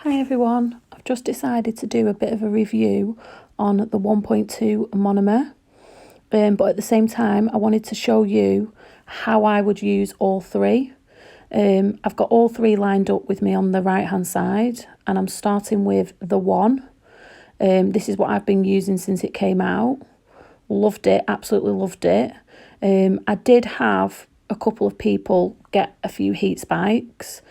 Hi everyone, I've just decided to do a bit of a review on the 1.2 monomer, but at the same time I wanted to show you how I would use all three. I've got all three lined up with me on the right hand side, and I'm starting with the one. This is what I've been using since it came out. Loved it, absolutely loved it. I did have a couple of people get a few heat spikes.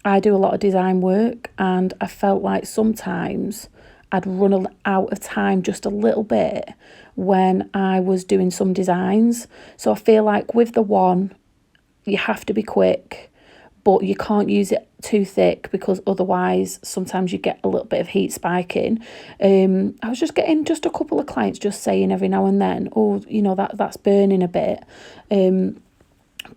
I do a lot of design work, and I felt like sometimes I'd run out of time just a little bit when I was doing some designs. So I feel like with the one, you have to be quick, but you can't use it too thick because otherwise sometimes you get a little bit of heat spiking. I was just getting just a couple of clients just saying every now and then, oh, you know, that's burning a bit.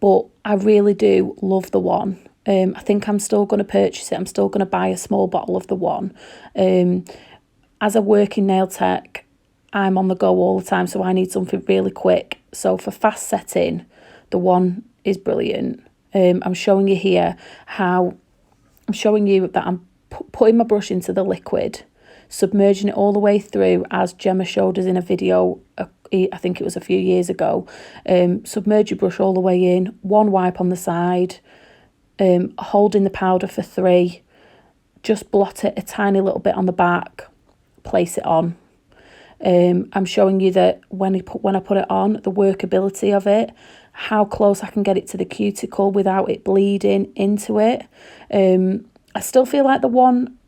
But I really do love the one. I think I'm still going to purchase it. I'm still going to buy a small bottle of the one. As a working nail tech, I'm on the go all the time, so I need something really quick. So for fast setting, the one is brilliant. I'm showing you here how I'm showing you that I'm putting my brush into the liquid, submerging it all the way through, as Gemma showed us in a video, I think it was a few years ago. Submerge your brush all the way in, one wipe on the side, holding the powder for 3, just blot it a tiny little bit on the back, place it on. I'm showing you that when I put it on, the workability of it, how close I can get it to the cuticle without it bleeding into it. I still feel like the one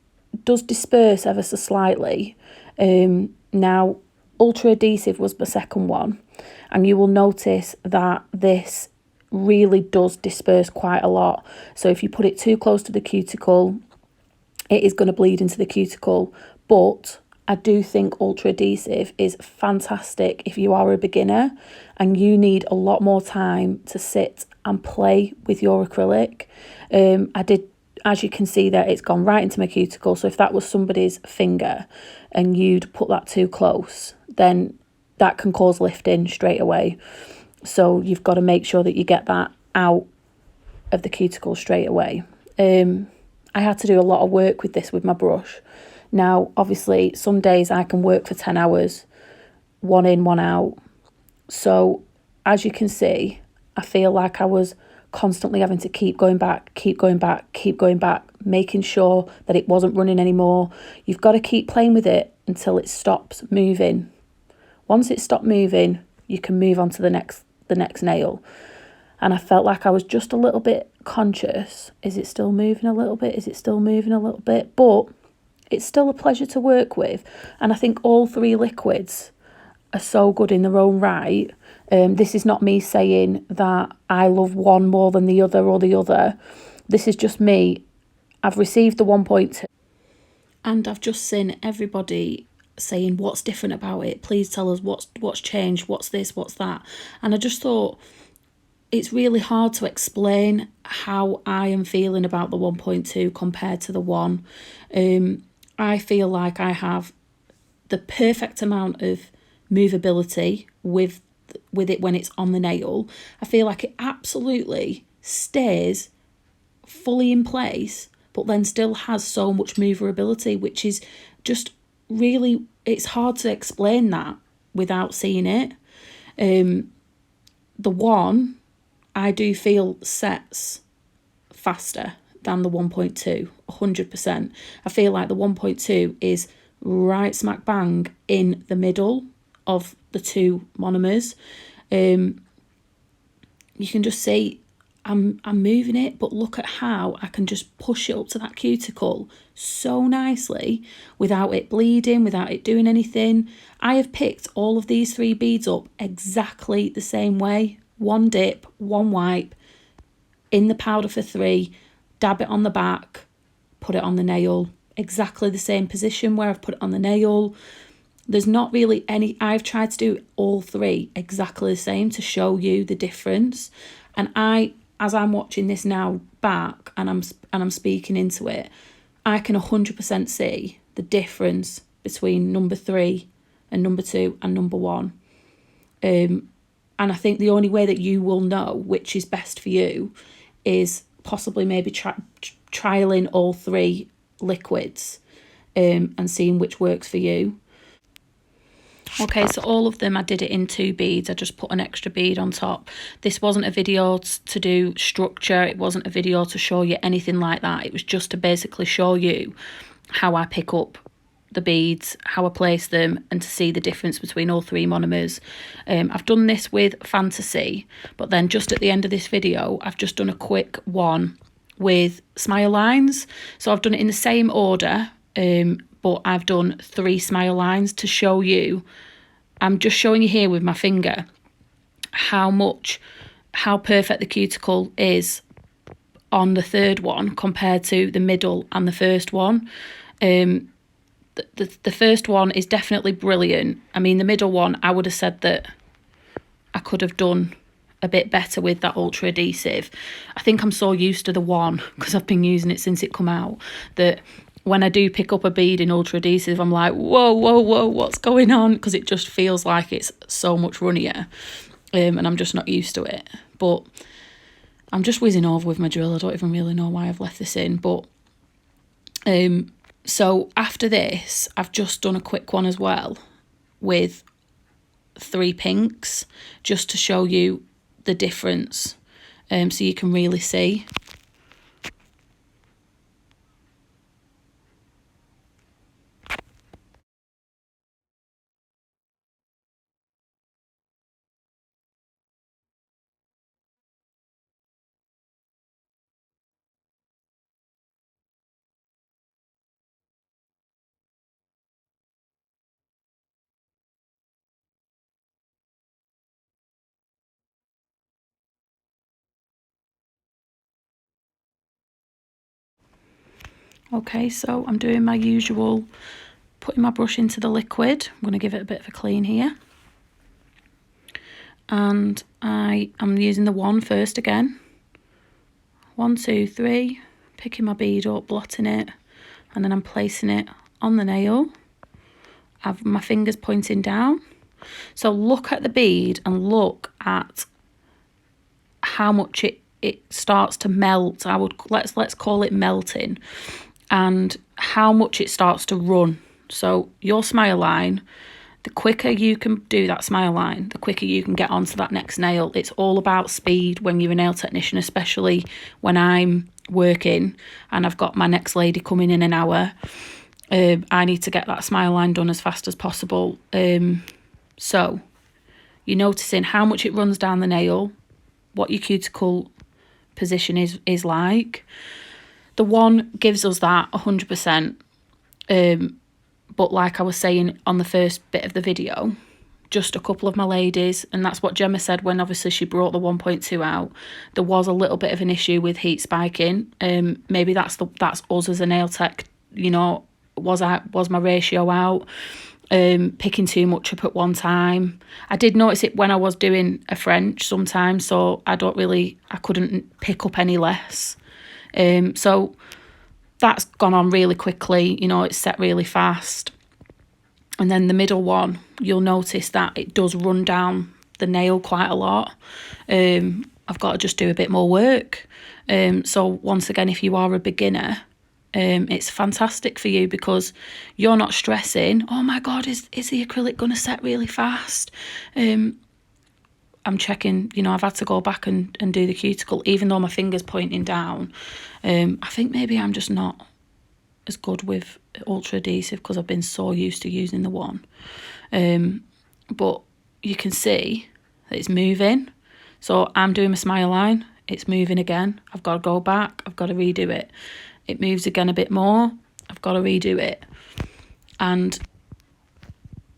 does disperse ever so slightly. Now, Ultra Adhesive was the second one, and you will notice that this really does disperse quite a lot. So if you put it too close to the cuticle, it is going to bleed into the cuticle. But I do think Ultra Adhesive is fantastic if you are a beginner and you need a lot more time to sit and play with your acrylic. I did, as you can see there, it's gone right into my cuticle. So if that was somebody's finger and you'd put that too close, then that can cause lifting straight away. So you've got to make sure that you get that out of the cuticle straight away. I had to do a lot of work with this with my brush. Now, obviously, some days I can work for 10 hours, one in, one out. So as you can see, I feel like I was constantly having to keep going back, making sure that it wasn't running anymore. You've got to keep playing with it until it stops moving. Once it stopped moving, you can move on to the next nail. And I felt like I was just a little bit conscious. Is it still moving a little bit? Is it still moving a little bit? But it's still a pleasure to work with. And I think all three liquids are so good in their own right. This is not me saying that I love one more than the other or the other. This is just me. I've received the 1.2 and I've just seen everybody saying what's different about it. Please tell us what's changed, what's this, what's that. And I just thought it's really hard to explain how I am feeling about the 1.2 compared to the one. I feel like I have the perfect amount of movability with it when it's on the nail. I feel like it absolutely stays fully in place, but then still has so much movability, which is just really, it's hard to explain that without seeing it. The one, I do feel sets faster than the 1.2, 100%. I feel like the 1.2 is right smack bang in the middle of the two monomers. You can just see I'm moving it, but look at how I can just push it up to that cuticle so nicely without it bleeding, without it doing anything. I have picked all of these 3 beads up exactly the same way. One dip, one wipe, in the powder for 3, dab it on the back, put it on the nail. Exactly the same position where I've put it on the nail. There's not really any, I've tried to do all 3 exactly the same to show you the difference. And as I'm watching this now back and I'm speaking into it, I can 100% see the difference between number 3 and number 2 and number 1. And I think the only way that you will know which is best for you is possibly maybe trialing all 3 liquids and seeing which works for you. Okay, so all of them I did it in 2 beads. I just put an extra bead on top. This wasn't a video to do structure. It wasn't a video to show you anything like that. It was just to basically show you how I pick up the beads, how I place them, and to see the difference between all 3 monomers. I've done this with Fantasy, but then just at the end of this video, I've just done a quick one with smile lines. So I've done it in the same order, but I've done 3 smile lines to show you. I'm just showing you here with my finger how perfect the cuticle is on the 3rd one compared to the middle and the first one. The first one is definitely brilliant. I mean, the middle one, I would have said that I could have done a bit better with that ultra adhesive. I think I'm so used to the one, because I've been using it since it come out, that when I do pick up a bead in ultra adhesive, I'm like, whoa, what's going on? Because it just feels like it's so much runnier, and I'm just not used to it. But I'm just whizzing over with my drill. I don't even really know why I've left this in, but so after this, I've just done a quick one as well with 3 pinks, just to show you the difference, so you can really see. Okay, so I'm doing my usual, putting my brush into the liquid. I'm going to give it a bit of a clean here. And I'm using the 1 first again. 1, 2, 3, picking my bead up, blotting it, and then I'm placing it on the nail. I've my fingers pointing down. So look at the bead and look at how much it starts to melt. Let's call it melting, and how much it starts to run. So your smile line, the quicker you can do that smile line, the quicker you can get onto that next nail. It's all about speed when you're a nail technician, especially when I'm working and I've got my next lady coming in an hour. I need to get that smile line done as fast as possible. So you're noticing how much it runs down the nail, what your cuticle position is like. The 1 gives us that 100%. But like I was saying on the first bit of the video, just a couple of my ladies, and that's what Gemma said when obviously she brought the 1.2 out, there was a little bit of an issue with heat spiking. Maybe that's us as a nail tech, you know, was my ratio out, picking too much up at one time. I did notice it when I was doing a French sometimes, so I couldn't pick up any less. So that's gone on really quickly, you know, it's set really fast. And then the middle one, you'll notice that it does run down the nail quite a lot. I've got to just do a bit more work. So once again, if you are a beginner, it's fantastic for you because you're not stressing, oh my God, is the acrylic going to set really fast? I'm checking, you know, I've had to go back and do the cuticle, even though my finger's pointing down. I think maybe I'm just not as good with ultra adhesive because I've been so used to using the 1. But you can see that it's moving. So I'm doing my smile line, it's moving again. I've got to go back, I've got to redo it. It moves again a bit more, I've got to redo it. And,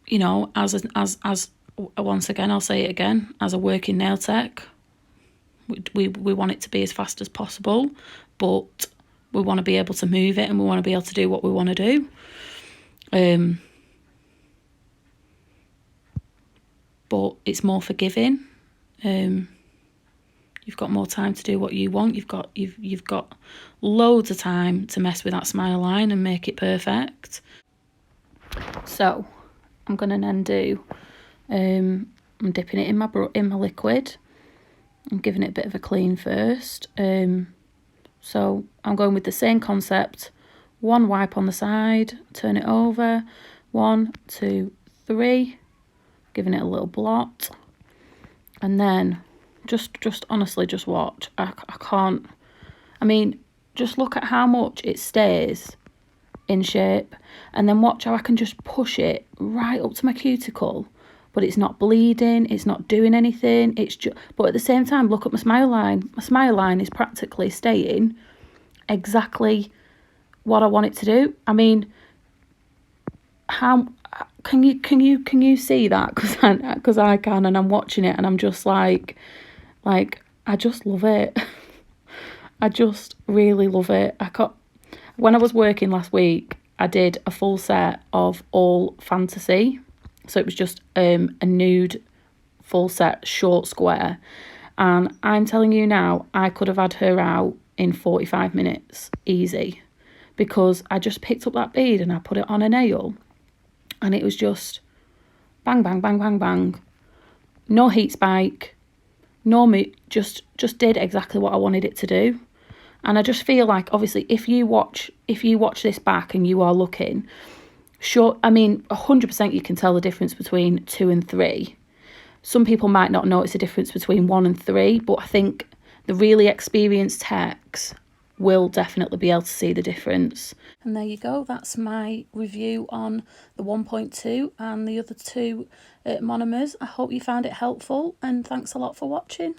you know, as once again, I'll say it again, as a working nail tech, we want it to be as fast as possible, but we want to be able to move it and we want to be able to do what we want to do. But it's more forgiving. You've got more time to do what you want. You've got loads of time to mess with that smile line and make it perfect. So I'm gonna then do. I'm dipping it in my liquid. I'm giving it a bit of a clean first. So I'm going with the same concept, one wipe on the side, turn it over, 1, 2, 3, giving it a little blot, and then just honestly just watch. I can't, I mean, just look at how much it stays in shape, and then watch how I can just push it right up to my cuticle, but it's not bleeding, it's not doing anything, it's just, but at the same time, look at my smile line. My smile line is practically staying exactly what I want it to do. I mean, how can you see that? Because I can, and I'm watching it and I'm just like I just love it. I just really love it. When I was working last week, I did a full set of all fantasy, so it was just a nude full set short square, and I'm telling you now, I could have had her out in 45 minutes easy, because I just picked up that bead and I put it on a nail, and it was just bang, bang, bang, bang, bang. No heat spike, just did exactly what I wanted it to do. And I just feel like, obviously, if you watch this back and you are looking, sure, I mean, 100% you can tell the difference between 2 and 3. Some people might not notice the difference between 1 and 3, but I think the really experienced techs will definitely be able to see the difference. And there you go, that's my review on the 1.2 and the other two monomers. I hope you found it helpful, and thanks a lot for watching.